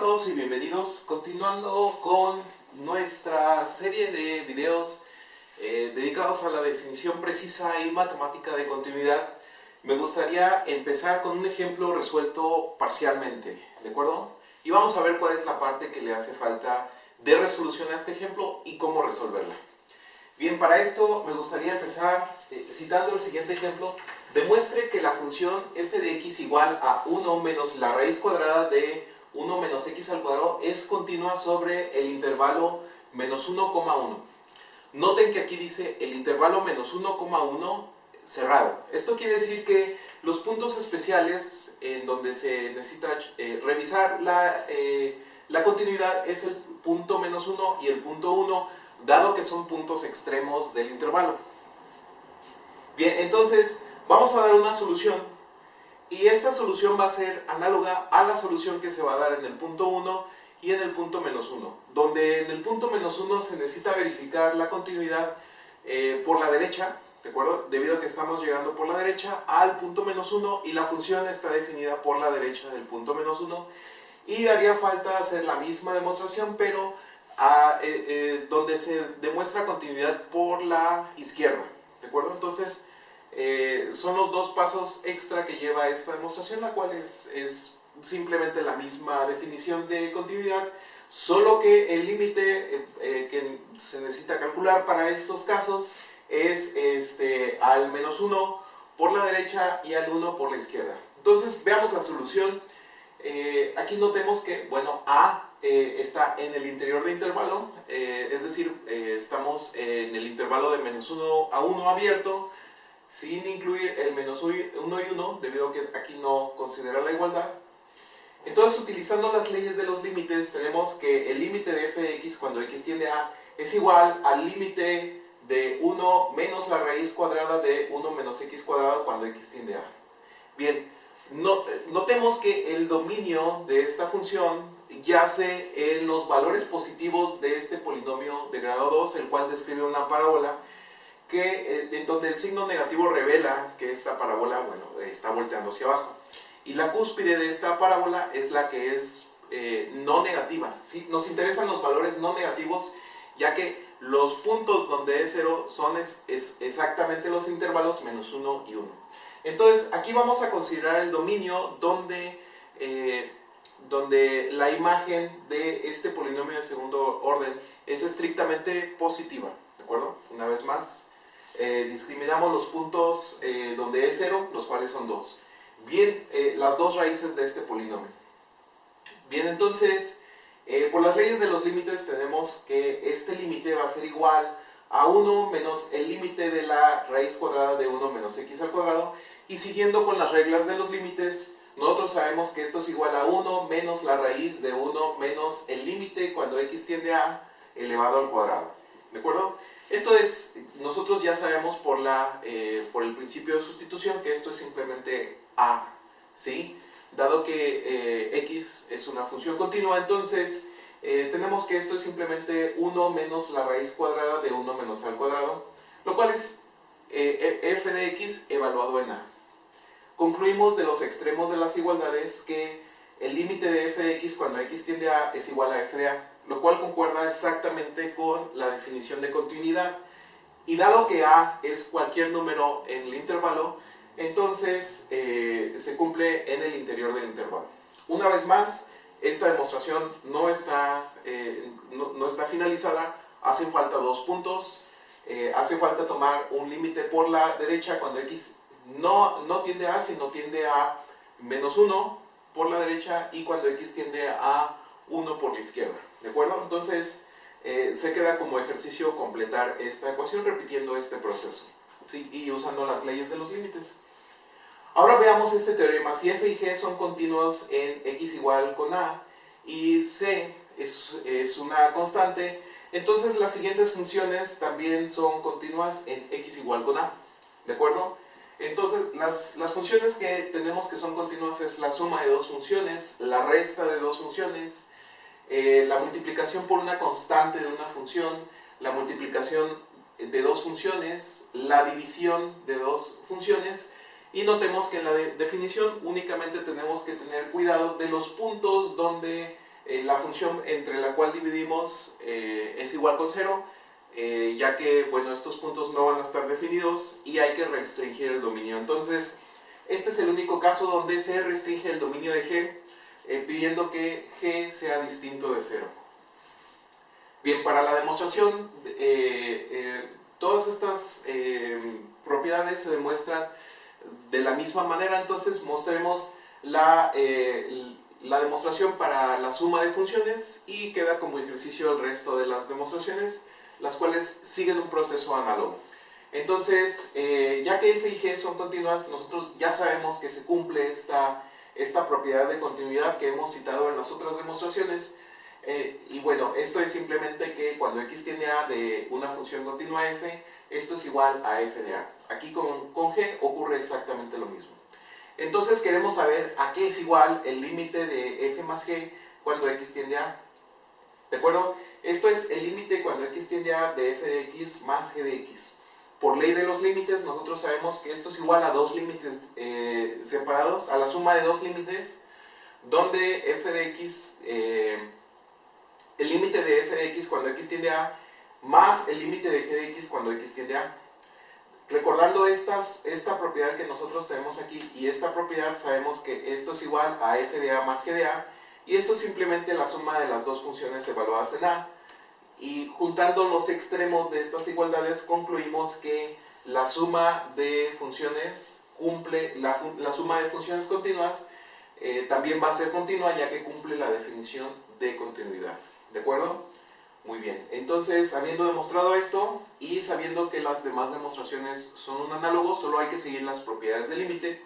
todos y bienvenidos. Continuando con nuestra serie de videos dedicados a la definición precisa y matemática de continuidad, me gustaría empezar con un ejemplo resuelto parcialmente, ¿de acuerdo? Y vamos a ver cuál es la parte que le hace falta de resolución a este ejemplo y cómo resolverla. Bien, para esto me gustaría empezar citando el siguiente ejemplo. Demuestre que la función f de x igual a 1 menos la raíz cuadrada de 1 menos x al cuadrado es continua sobre el intervalo menos 1,1. Noten que aquí dice el intervalo menos 1,1 cerrado. Esto quiere decir que los puntos especiales en donde se necesita revisar la continuidad es el punto menos 1 y el punto 1, dado que son puntos extremos del intervalo. Bien, entonces vamos a dar una solución y esta solución va a ser análoga a la solución que se va a dar en el punto 1 y en el punto menos 1, donde en el punto menos 1 se necesita verificar la continuidad por la derecha, ¿de acuerdo? Debido a que estamos llegando por la derecha al punto menos 1 y la función está definida por la derecha del punto menos 1, y haría falta hacer la misma demostración, pero donde se demuestra continuidad por la izquierda, ¿de acuerdo? Entonces son los dos pasos extra que lleva esta demostración, la cual es simplemente la misma definición de continuidad, solo que el límite que se necesita calcular para estos casos es al menos 1 por la derecha y al 1 por la izquierda. Entonces veamos la solución. Aquí notemos que, bueno, A está en el interior de intervalo, es decir, estamos en el intervalo de menos 1 a 1 abierto, sin incluir el menos 1 y 1, debido a que aquí no considera la igualdad. Entonces, utilizando las leyes de los límites, tenemos que el límite de f de x cuando x tiende a es igual al límite de 1 menos la raíz cuadrada de 1 menos x cuadrado cuando x tiende a. Bien, notemos que el dominio de esta función yace en los valores positivos de este polinomio de grado 2, el cual describe una parábola en donde el signo negativo revela que esta parábola, bueno, está volteando hacia abajo. Y la cúspide de esta parábola es la que es no negativa, ¿sí? Nos interesan los valores no negativos, ya que los puntos donde es 0 son exactamente los intervalos menos 1 y 1. Entonces, aquí vamos a considerar el dominio donde la imagen de este polinomio de segundo orden es estrictamente positiva, ¿de acuerdo? Una vez más, discriminamos los puntos donde es 0, los cuales son 2. Bien, las dos raíces de este polinomio. Bien, entonces, por las leyes de los límites tenemos que este límite va a ser igual a 1 menos el límite de la raíz cuadrada de 1 menos x al cuadrado, y siguiendo con las reglas de los límites, nosotros sabemos que esto es igual a 1 menos la raíz de 1 menos el límite cuando x tiende a elevado al cuadrado, ¿de acuerdo? Esto es, nosotros ya sabemos por el principio de sustitución que esto es simplemente a, ¿sí? Dado que x es una función continua, entonces tenemos que esto es simplemente 1 menos la raíz cuadrada de 1 menos a al cuadrado, lo cual es f de x evaluado en a. Concluimos de los extremos de las igualdades que el límite de f de x cuando x tiende a es igual a f de a, lo cual concuerda exactamente con la definición de continuidad. Y dado que a es cualquier número en el intervalo, entonces se cumple en el interior del intervalo. Una vez más, esta demostración no está finalizada, hacen falta dos puntos. Hace falta tomar un límite por la derecha cuando x no tiende a, sino tiende a menos 1 por la derecha, y cuando x tiende a 1 por la izquierda, ¿de acuerdo? Entonces se queda como ejercicio completar esta ecuación repitiendo este proceso, ¿sí? Y usando las leyes de los límites. Ahora veamos este teorema. Si f y g son continuos en x igual con a y c es una constante, entonces las siguientes funciones también son continuas en x igual con a, ¿de acuerdo? Entonces las funciones que tenemos que son continuas es la suma de dos funciones, la resta de dos funciones, la multiplicación por una constante de una función, la multiplicación de dos funciones, la división de dos funciones. Y notemos que en la definición únicamente tenemos que tener cuidado de los puntos donde la función entre la cual dividimos es igual con 0, ya que bueno, estos puntos no van a estar definidos y hay que restringir el dominio. Entonces, este es el único caso donde se restringe el dominio de G, pidiendo que G sea distinto de 0. Bien, para la demostración, todas estas propiedades se demuestran de la misma manera. Entonces mostremos la demostración para la suma de funciones y queda como ejercicio el resto de las demostraciones, las cuales siguen un proceso análogo. Entonces, ya que f y g son continuas, nosotros ya sabemos que se cumple esta propiedad de continuidad que hemos citado en las otras demostraciones. Y bueno, esto es simplemente que cuando x tiende a de una función continua f, esto es igual a f de a. Aquí con g ocurre exactamente lo mismo. Entonces queremos saber a qué es igual el límite de f más g cuando x tiende a. ¿De acuerdo? Esto es el límite cuando x tiende a de f de x más g de x. Por ley de los límites, nosotros sabemos que esto es igual a dos límites separados, a la suma de dos límites, donde f de x, el límite de f de x cuando x tiende a, más el límite de g de x cuando x tiende a. Recordando esta propiedad que nosotros tenemos aquí y esta propiedad, sabemos que esto es igual a f de a más g de a, y esto es simplemente la suma de las dos funciones evaluadas en a. Y juntando los extremos de estas igualdades, concluimos que la suma de funciones cumple, la suma de funciones continuas también va a ser continua, ya que cumple la definición de continuidad. ¿De acuerdo? Muy bien, entonces habiendo demostrado esto y sabiendo que las demás demostraciones son un análogo, solo hay que seguir las propiedades del límite.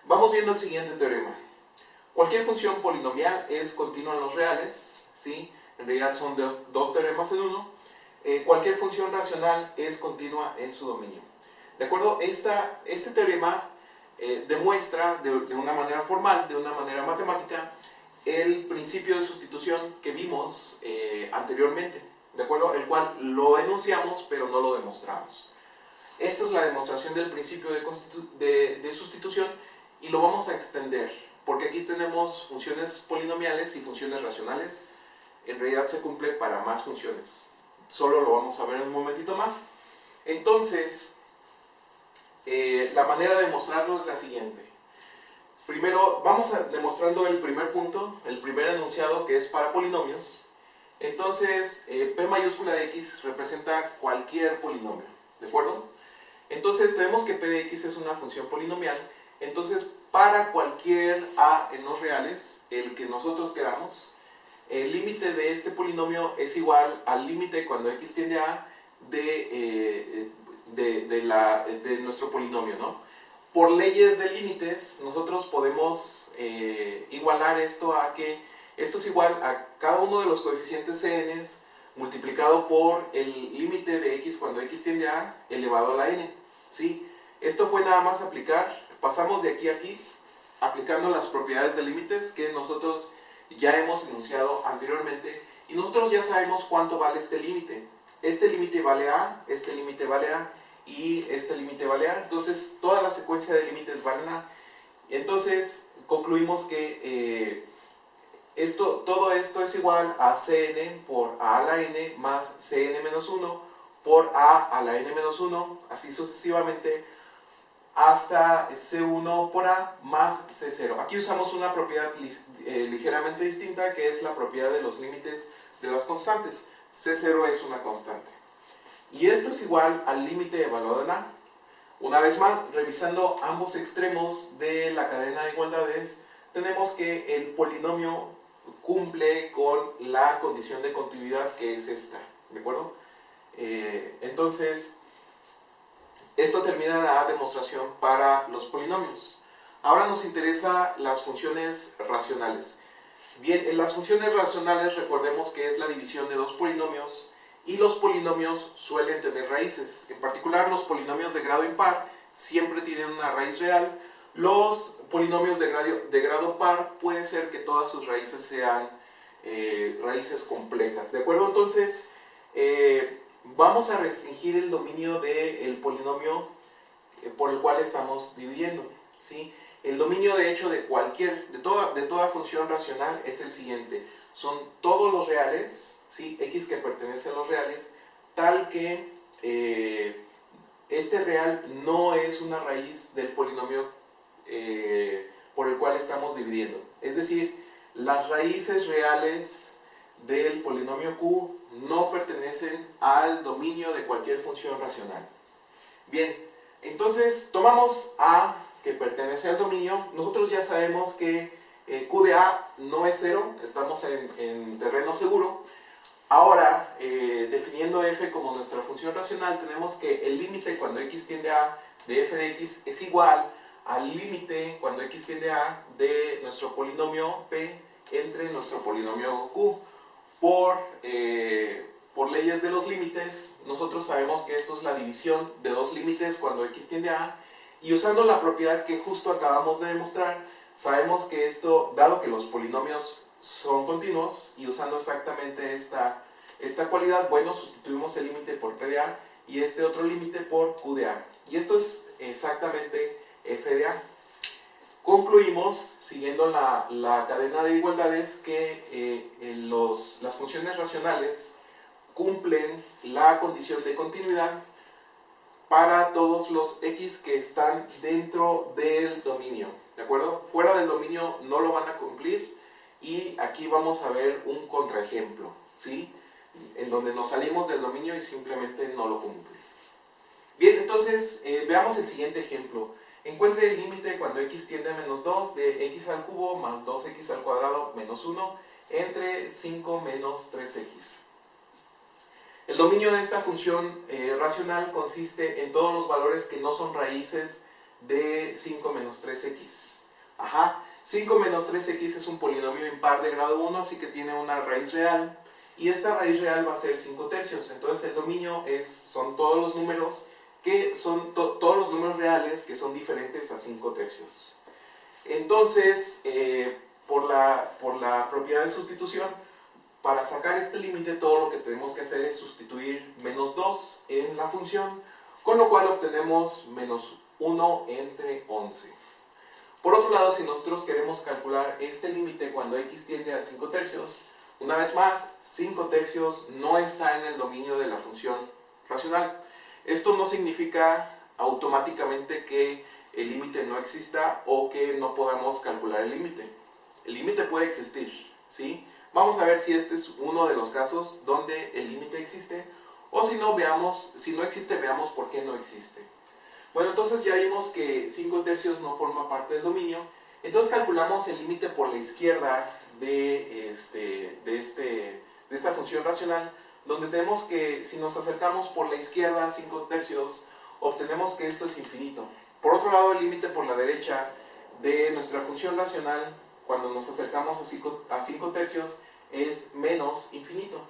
Vamos viendo el siguiente teorema. Cualquier función polinomial es continua en los reales, ¿sí? En realidad son dos teoremas en uno. Cualquier función racional es continua en su dominio. ¿De acuerdo? Este teorema demuestra de una manera formal, de una manera matemática, el principio de sustitución que vimos anteriormente, ¿de acuerdo? El cual lo enunciamos pero no lo demostramos. Esta es la demostración del principio de sustitución y lo vamos a extender, porque aquí tenemos funciones polinomiales y funciones racionales. En realidad se cumple para más funciones. Solo lo vamos a ver en un momentito más. Entonces, la manera de demostrarlo es la siguiente. Primero, vamos demostrando el primer punto, el primer enunciado, que es para polinomios. Entonces, P mayúscula de x representa cualquier polinomio, ¿de acuerdo? Entonces, tenemos que P de x es una función polinomial. Entonces, para cualquier a en los reales, el que nosotros queramos, el límite de este polinomio es igual al límite cuando x tiende a de nuestro polinomio, ¿no? Por leyes de límites, nosotros podemos igualar esto a que esto es igual a cada uno de los coeficientes n multiplicado por el límite de x cuando x tiende a elevado a la n, ¿sí? Esto fue nada más aplicar, pasamos de aquí a aquí, aplicando las propiedades de límites que nosotros ya hemos enunciado anteriormente, y nosotros ya sabemos cuánto vale este límite. Este límite vale a, este límite vale a, y este límite vale a. Entonces toda la secuencia de límites valen a. Entonces concluimos que todo esto es igual a Cn por a la n más Cn menos 1 por a la n menos 1, así sucesivamente, hasta C1 por A más C0. Aquí usamos una propiedad ligeramente distinta, que es la propiedad de los límites de las constantes. C0 es una constante. Y esto es igual al límite evaluado en A. Una vez más, revisando ambos extremos de la cadena de igualdades, tenemos que el polinomio cumple con la condición de continuidad, que es esta, ¿de acuerdo? Entonces, esto termina la demostración para los polinomios. Ahora nos interesa las funciones racionales. Bien, en las funciones racionales recordemos que es la división de dos polinomios, y los polinomios suelen tener raíces. En particular, los polinomios de grado impar siempre tienen una raíz real. Los polinomios de grado par puede ser que todas sus raíces sean raíces complejas, ¿de acuerdo? Entonces, vamos a restringir el dominio del polinomio por el cual estamos dividiendo, ¿sí? El dominio de hecho de toda función racional es el siguiente. Son todos los reales, ¿sí? X que pertenece a los reales, tal que este real no es una raíz del polinomio por el cual estamos dividiendo. Es decir, las raíces reales del polinomio Q no pertenecen al dominio de cualquier función racional. Bien, entonces tomamos A, que pertenece al dominio. Nosotros ya sabemos que Q de A no es 0, estamos en terreno seguro. Ahora, definiendo f como nuestra función racional, tenemos que el límite cuando x tiende a de f de x es igual al límite cuando x tiende a de nuestro polinomio p entre nuestro polinomio q. Por leyes de los límites, nosotros sabemos que esto es la división de dos límites cuando x tiende a, y usando la propiedad que justo acabamos de demostrar, sabemos que esto, dado que los polinomios son continuos, y usando exactamente esta cualidad, bueno, sustituimos el límite por p de a y este otro límite por q de a. Y esto es exactamente f de a. Concluimos, siguiendo la cadena de igualdades, que las funciones racionales cumplen la condición de continuidad para todos los x que están dentro del dominio, ¿de acuerdo? Fuera del dominio no lo van a cumplir, y aquí vamos a ver un contraejemplo, ¿sí? En donde nos salimos del dominio y simplemente no lo cumple. Bien, entonces veamos el siguiente ejemplo. Encuentre el límite cuando x tiende a menos 2 de x al cubo más 2x al cuadrado menos 1 entre 5 menos 3x. El dominio de esta función racional consiste en todos los valores que no son raíces de 5 menos 3x. Ajá, 5 menos 3x es un polinomio impar de grado 1, así que tiene una raíz real, y esta raíz real va a ser 5 tercios. Entonces el dominio son todos los números todos los números reales que son diferentes a 5 tercios. Entonces, por la propiedad de sustitución, para sacar este límite, todo lo que tenemos que hacer es sustituir menos 2 en la función, con lo cual obtenemos menos 1 entre 11. Por otro lado, si nosotros queremos calcular este límite cuando x tiende a 5 tercios, una vez más, 5 tercios no está en el dominio de la función racional. Esto no significa automáticamente que el límite no exista o que no podamos calcular el límite. El límite puede existir, ¿sí? Vamos a ver si este es uno de los casos donde el límite existe, o si no existe, veamos por qué no existe. Bueno, entonces ya vimos que 5 tercios no forma parte del dominio, entonces calculamos el límite por la izquierda de esta función racional, donde tenemos que si nos acercamos por la izquierda a 5 tercios, obtenemos que esto es infinito. Por otro lado, el límite por la derecha de nuestra función racional, cuando nos acercamos a 5 tercios, es menos infinito.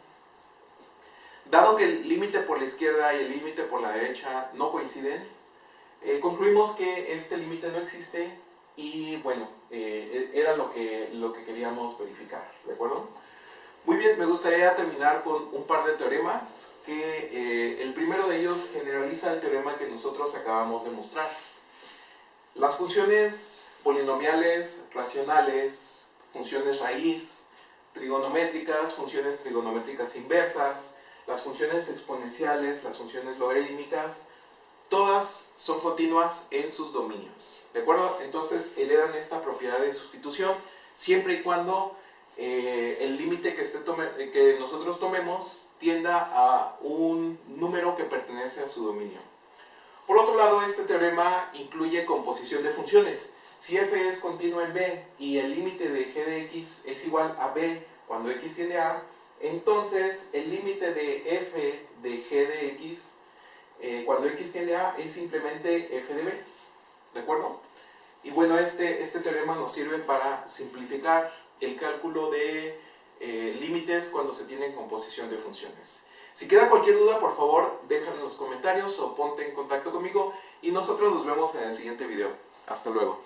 Dado que el límite por la izquierda y el límite por la derecha no coinciden, concluimos que este límite no existe, y bueno, era lo que queríamos verificar, ¿de acuerdo? Muy bien, me gustaría terminar con un par de teoremas, que el primero de ellos generaliza el teorema que nosotros acabamos de mostrar. Las funciones polinomiales, racionales, funciones raíz, trigonométricas, funciones trigonométricas inversas, las funciones exponenciales, las funciones logarítmicas, todas son continuas en sus dominios, ¿de acuerdo? Entonces heredan esta propiedad de sustitución siempre y cuando el límite que nosotros tomemos tienda a un número que pertenece a su dominio. Por otro lado, este teorema incluye composición de funciones. Si f es continua en b y el límite de g de x es igual a b cuando x tiende a a, entonces el límite de f de g de x cuando x tiende a es simplemente f de b, ¿de acuerdo? Y bueno, este teorema nos sirve para simplificar el cálculo de límites cuando se tiene composición de funciones. Si queda cualquier duda, por favor, déjalo en los comentarios o ponte en contacto conmigo, y nosotros nos vemos en el siguiente video. Hasta luego.